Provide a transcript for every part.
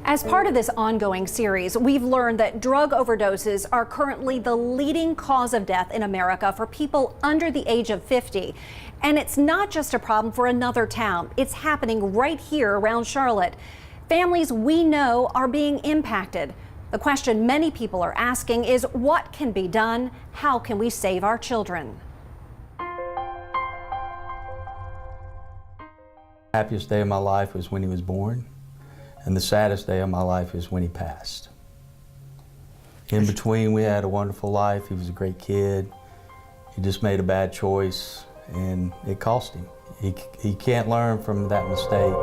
As part of this ongoing series, we've learned that drug overdoses are currently the leading cause of death in America for people under the age of 50. And it's not just a problem for another town. It's happening right here around Charlotte. Families we know are being impacted. The question many people are asking is, what can be done? How can we save our children? The happiest day of my life was when he was born, and the saddest day of my life is when he passed. In between, we had a wonderful life. He was a great kid. He just made a bad choice, and it cost him. He can't learn from that mistake.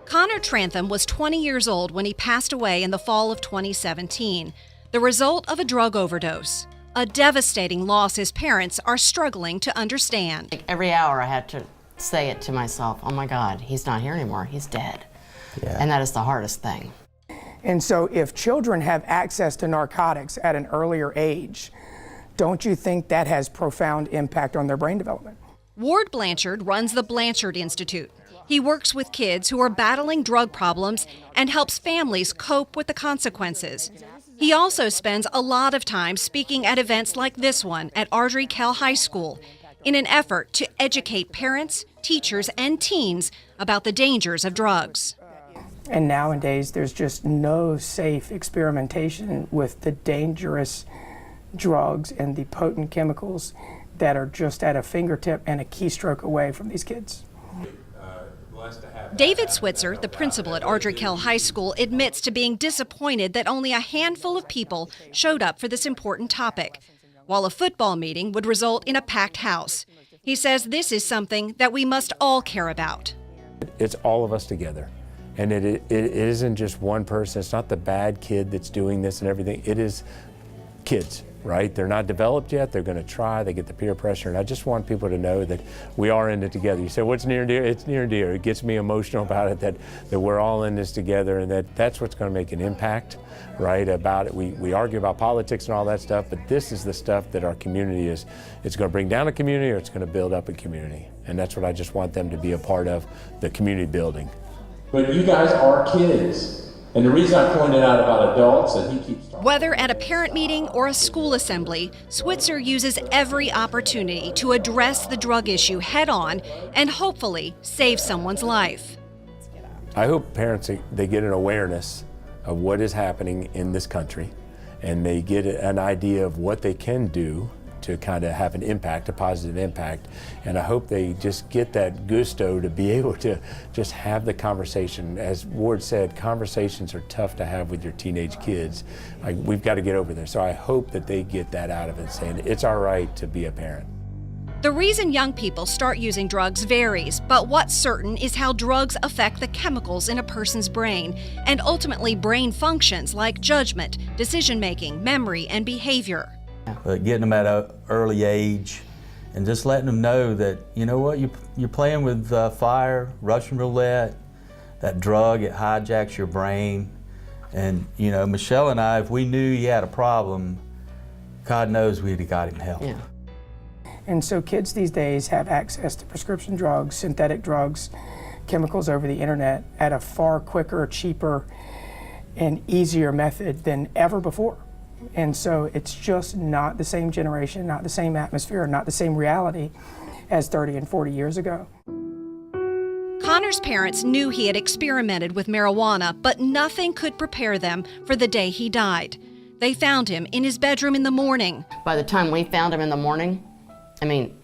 Connor Trantham was 20 years old when he passed away in the fall of 2017, the result of a drug overdose. A devastating loss his parents are struggling to understand. Like every hour I had to say it to myself, oh my God, he's not here anymore, he's dead. Yeah. And that is the hardest thing. And so if children have access to narcotics at an earlier age, don't you think that has profound impact on their brain development? Ward Blanchard runs the Blanchard Institute. He works with kids who are battling drug problems and helps families cope with the consequences. He also spends a lot of time speaking at events like this one at Ardrey-Kell High School in an effort to educate parents, teachers, and teens about the dangers of drugs. And nowadays, there's just no safe experimentation with the dangerous drugs and the potent chemicals that are just at a fingertip and a keystroke away from these kids. David Switzer, the principal at Ardrey-Kell High School, admits to being disappointed that only a handful of people showed up for this important topic, while a football meeting would result in a packed house. He says this is something that we must all care about. It's all of us together. And it isn't just one person. It's not the bad kid that's doing this and everything. It is kids, right? They're not developed yet. They're going to try. They get the peer pressure. And I just want people to know that we are in it together. You say, what's near and dear? It's near and dear. It gets me emotional about it, that we're all in this together, and that's what's going to make an impact, right, about it. We argue about politics and all that stuff, but this is the stuff that our community is. It's going to bring down a community, or it's going to build up a community. And that's what I just want them to be a part of, the community building. But you guys are kids. And the reason I pointed out about adults, and he keeps talking. Whether at a parent meeting or a school assembly, Switzer uses every opportunity to address the drug issue head on and hopefully save someone's life. I hope parents, they get an awareness of what is happening in this country, and they get an idea of what they can do to kind of have an impact, a positive impact. And I hope they just get that gusto to be able to just have the conversation. As Ward said, conversations are tough to have with your teenage kids. We've got to get over there. So I hope that they get that out of it, saying it's all right to be a parent. The reason young people start using drugs varies, but what's certain is how drugs affect the chemicals in a person's brain and ultimately brain functions like judgment, decision-making, memory, and behavior. But getting them at an early age and just letting them know that, you know what, you're playing with fire, Russian roulette, that drug, it hijacks your brain. And, you know, Michele and I, if we knew he had a problem, God knows we'd have got him help. Yeah. And so kids these days have access to prescription drugs, synthetic drugs, chemicals over the internet at a far quicker, cheaper, and easier method than ever before. And so it's just not the same generation, not the same atmosphere, not the same reality as 30 and 40 years ago. Connor's parents knew he had experimented with marijuana, but nothing could prepare them for the day he died. They found him in his bedroom in the morning. By the time we found him in the morning, I mean,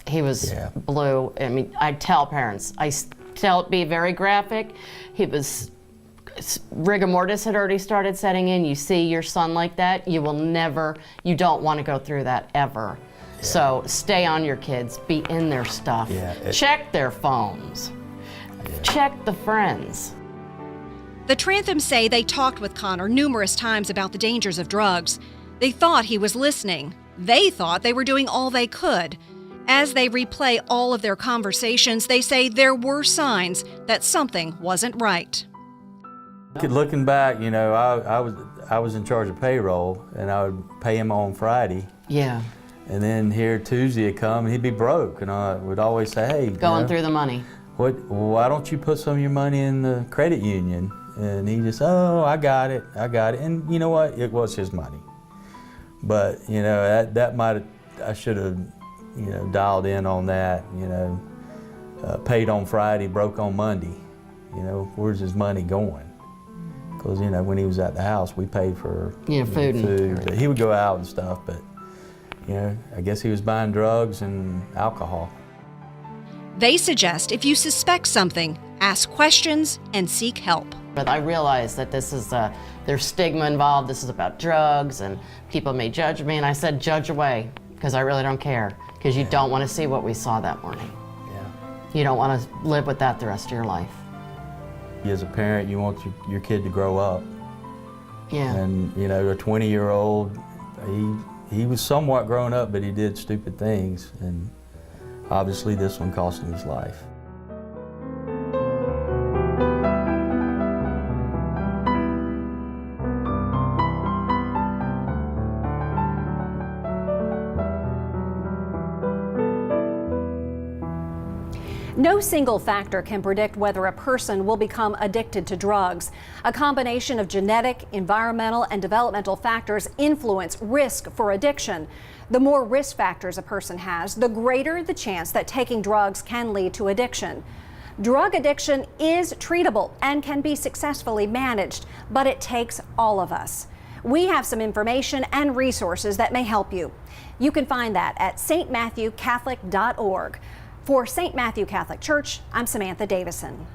he was blue. I mean, I tell parents, be very graphic. He was, rigor mortis had already started setting in. You see your son like that, you don't want to go through that ever. Yeah. So stay on your kids, be in their stuff, check their phones, check the friends. The Tranthams say they talked with Connor numerous times about the dangers of drugs. They thought he was listening. They thought they were doing all they could. As they replay all of their conversations, they say there were signs that something wasn't right. Looking back, you know, I was in charge of payroll, and I would pay him on Friday. Yeah. And then here Tuesday would come, and he'd be broke, and I would always say, hey. Going through the money. why don't you put some of your money in the credit union? And he just, oh, I got it. And you know what? It was his money. But, you know, I should have, you know, dialed in on that, you know. Paid on Friday, broke on Monday. You know, where's his money going? Because, you know, when he was at the house, we paid for food. But he would go out and stuff, but, you know, I guess he was buying drugs and alcohol. They suggest if you suspect something, ask questions and seek help. But I realized that this is, there's stigma involved, this is about drugs, and people may judge me, and I said, judge away, because I really don't care, because you don't want to see what we saw that morning. You don't want to live with that the rest of your life. As a parent, you want your kid to grow up. Yeah. And, you know, a 20-year-old, he was somewhat grown up, but he did stupid things. And obviously this one cost him his life. No single factor can predict whether a person will become addicted to drugs. A combination of genetic, environmental, and developmental factors influence risk for addiction. The more risk factors a person has, the greater the chance that taking drugs can lead to addiction. Drug addiction is treatable and can be successfully managed, but it takes all of us. We have some information and resources that may help you. You can find that at stmatthewcatholic.org. For St. Matthew Catholic Church, I'm Samantha Davison.